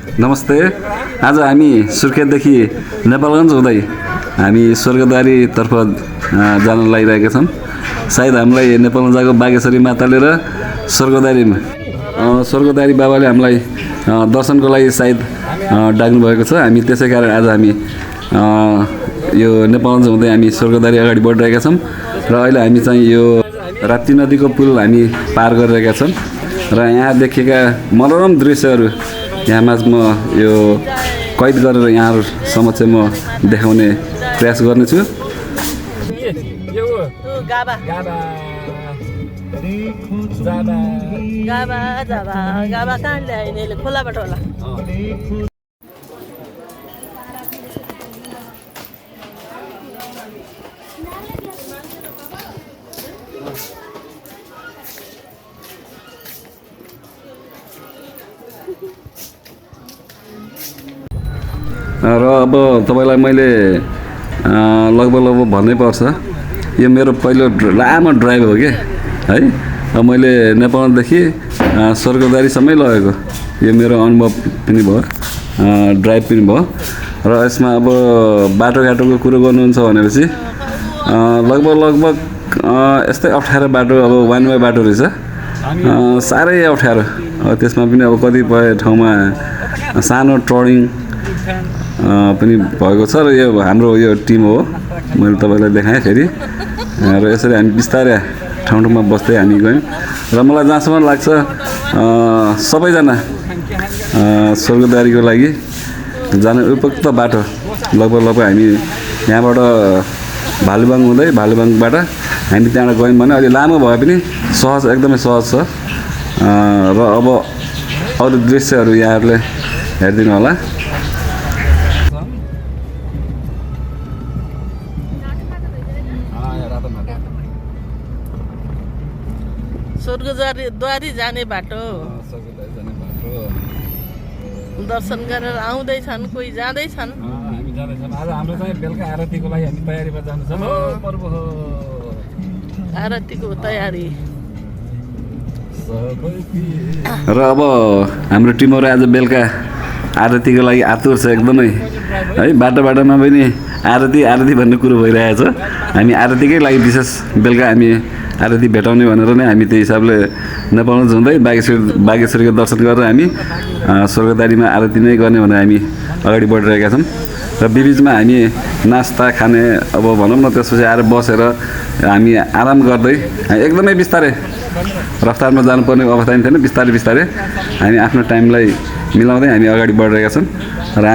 नमस्ते। आज हामी सुर्खेतदेखि नेपालगञ्ज हुँदै हामी स्वर्गद्वारीतर्फ जान लागिरहेका छौँ। सायद हामीलाई नेपालमा जाएको बागेश्वरी माताले र स्वर्गद्वारी बाबाले हामीलाई दर्शनको लागि सायद डाक्नु भएको छ। हामी त्यसै कारण आज हामी यो नेपालगञ्ज हुँदै हामी स्वर्गद्वारी अगाडि बढिरहेका छौँ र अहिले हामी चाहिँ यो राप्ती नदीको पुल हामी पार गरिरहेका छौँ र यहाँ देखेका मनोरम दृश्यहरू यहाँमा म यो कैद गरेर यहाँहरू समक्ष म देखाउने प्रयास गर्नेछु। खोलाबाट होला। र अब तपाईलाई मैले लगभग भन्नै पर्छ, यो मेरो पहिलो लामो ड्राइभ हो कि है। अब मैले नेपालदेखि स्वर्गद्वारीसम्मै लगेको यो मेरो अनुभव पनि भयो, ड्राइभ पनि भयो र यसमा अब बाटोघाटोको कुरो गर्नुहुन्छ भनेपछि लगभग यस्तै अप्ठ्यारो बाटो, अब वान वे बाटो रहेछ, साह्रै अप्ठ्यारो। त्यसमा पनि अब कतिपय ठाउँमा सानो टर्निङ पनि भएको छ र यो हाम्रो यो टिम हो, मैले तपाईँलाई देखाएँ फेरि। र यसरी हामी बिस्तारै ठाउँमा बस्दै हामी गयौँ र मलाई जहाँसम्म लाग्छ सबैजना स्वर्गद्वारीको लागि जान उपयुक्त बाटो लगभग हामी यहाँबाट भालुबाङ हुँदै भालुबाङबाट हामी त्यहाँबाट गयौँ भने अलि लामो भए पनि सहज, एकदमै सहज छ। र अब अरू दृश्यहरू यहाँहरूले हेरिदिनु होला। स्वर्गद्वारी जाने बाटो, दर्शन गरेर आउँदैछन्, कोही जाँदैछन्। हामी जाँदैछौँ। आज हाम्रो चाहिँ बेलुका आरतीको लागि हामी तयारीमा जान्छौँ। आरतीको तयारी। र अब हाम्रो टिमहरू आज बेलुका आरतीको लागि आतुर छ एकदमै है। बाटोमा पनि आरती भन्ने कुरो भइरहेछ। हामी आरतीकै लागि विशेष बेलुका हामी आरती भेटाउने भनेर नै हामी त्यही हिसाबले नेपालमा हुँदै बागेश्वरीको दर्शन गरेर हामी स्वर्गद्वारीमा आरती नै गर्ने भनेर हामी अगाडि बढिरहेका छौँ। र बिचमा हामी नास्ता खाने, अब भनौँ न, त्यसपछि आएर बसेर हामी आराम गर्दै एकदमै बिस्तारै रफ्तारमा जानुपर्ने अवस्था नि थिएन। बिस्तारै हामी आफ्नो टाइमलाई मिलाउँदै हामी अगाडि बढिरहेका छौँ र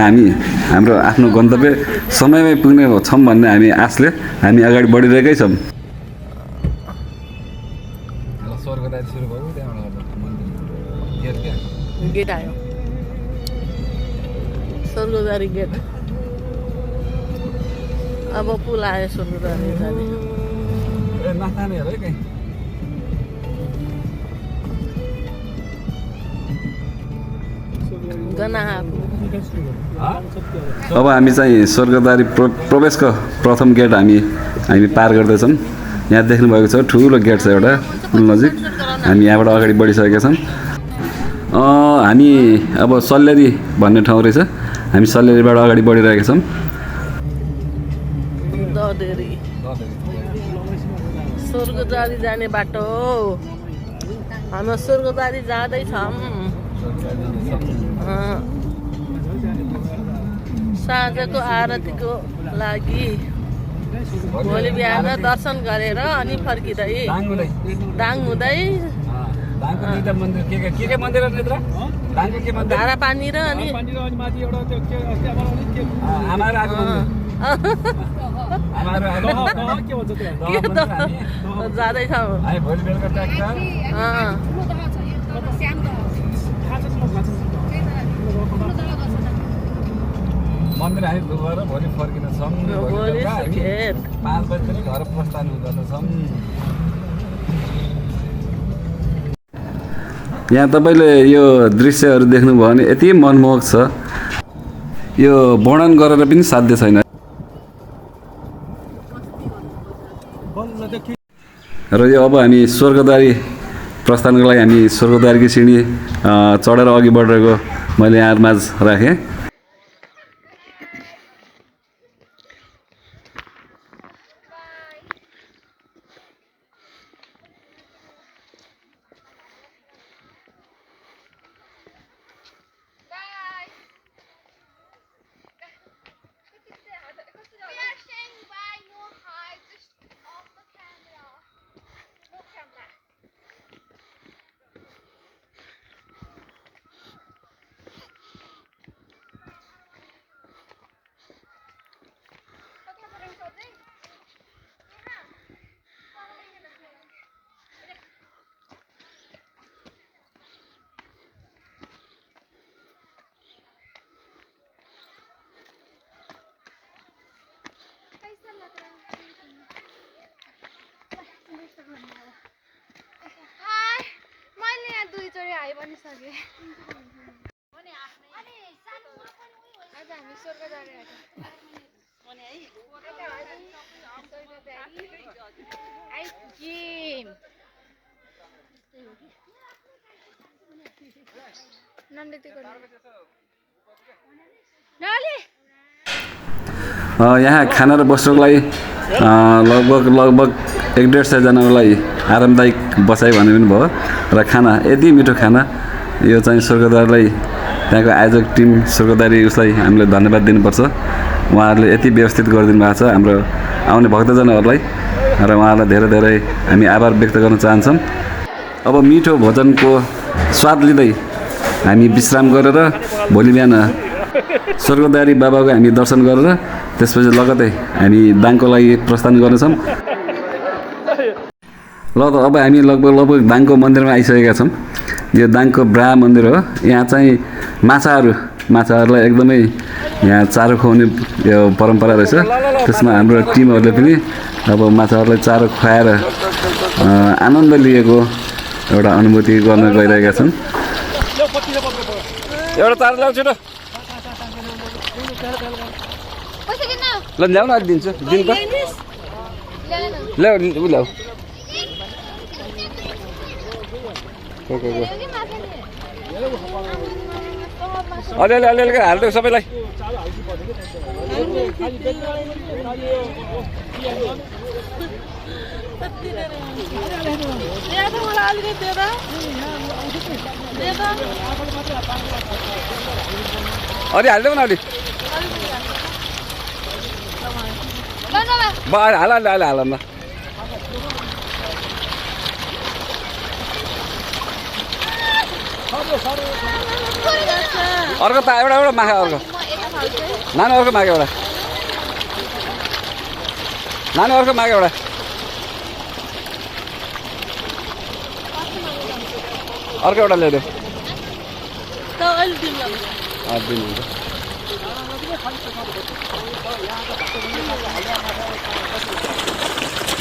हाम्रो आफ्नो गन्तव्य समयमै पुग्ने छौँ भन्ने हामी आशले हामी अगाडि बढिरहेकै छौँ। गेट आयो, स्वर्गद्वारी गेट। अब पुल आयो स्वर्गद्वारी जाने। अब हामी चाहिँ स्वर्गद्वारी प्रवेशको प्रथम गेट हामी पार गर्दैछौँ। यहाँ देख्नुभएको छ ठुलो गेट छ एउटा पुल नजिक। हामी यहाँबाट अगाडि बढिसकेका छौँ। हामी अब सल्लेरी भन्ने ठाउँ रहेछ, हामी सल्लेरीबाट अगाडि बढिरहेका छौँ। स्वर्गद्वारी जाने बाटो, हाम्रो स्वर्गद्वारी जाँदैछौँ। साँझको आरतीको लागि भोलि बिहान दर्शन गरेर अनि फर्किँदै दाङ हुँदै धारा पानी र अनि जाँदैछौँ। मन्दिर हामी गएर भोलि फर्किनेछौँ। 5 बजी घर प्रस्थान गर्नेछौँ। यहाँ तपाईँले यो दृश्यहरू देख्नुभयो भने यति मनमोहक छ, यो वर्णन गरेर पनि साध्य छैन। र यो अब हामी स्वर्गद्वारी प्रस्थानको लागि हामी स्वर्गद्वारीकी सिँढी चढेर अघि बढेको मैले यहाँहरूमाझ राखेँ। मैले यहाँ दुईचोटि आइ पनि सकेँ। आज हामी स्वर्गद्वार आइपुग्यौँ। यहाँ खाना र बस्नुको लागि लगभग 150-150 जनालाई आरामदायक बसाइ भने पनि भयो र खाना यति मिठो खाना। यो चाहिँ स्वर्गद्वारलाई त्यहाँको आयोजक टिम स्वर्गद्वारी उसलाई हामीले धन्यवाद दिनुपर्छ। उहाँहरूले यति व्यवस्थित गरिदिनु भएको छ हाम्रो आउने भक्तजनहरूलाई र उहाँहरूलाई धेरै धेरै हामी आभार व्यक्त गर्न चाहन्छौँ। अब मिठो भोजनको स्वाद लिँदै हामी विश्राम गरेर भोलि बिहान स्वर्गद्वारी बाबाको हामी दर्शन गरेर त्यसपछि लगतै हामी दाङको लागि प्रस्थान गर्नेछौँ। ल त अब हामी लगभग दाङको मन्दिरमा आइसकेका छौँ। यो दाङको ब्रा मन्दिर हो। यहाँ चाहिँ माछाहरूलाई एकदमै यहाँ चारो खुवाउने यो परम्परा रहेछ। त्यसमा हाम्रो टिमहरूले पनि अब माछाहरूलाई चारो खुवाएर आनन्द लिएको एउटा अनुभूति गर्न गइरहेका छन्। एउटा चारो ल्याउ छिटो ल ल्याउ न अलि दिन्छु दिनु त ल्याउ ल्याउ अलिअलि हालिदियो सबैलाई। अलि हालिदेऊ न अलि हाल न। अर्को त एउटा मागा अर्को नानी अर्को माग एउटा अर्को एउटा ल्याइदियो।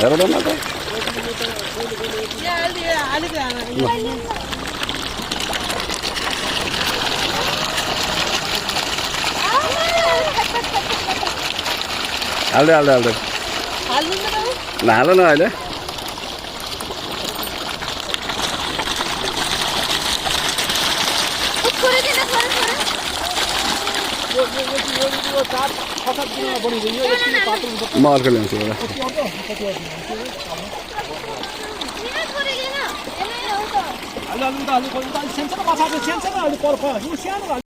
हेर न त हाल्दै हाल न अहिले। म अर्को ल्याउँछु एउटा।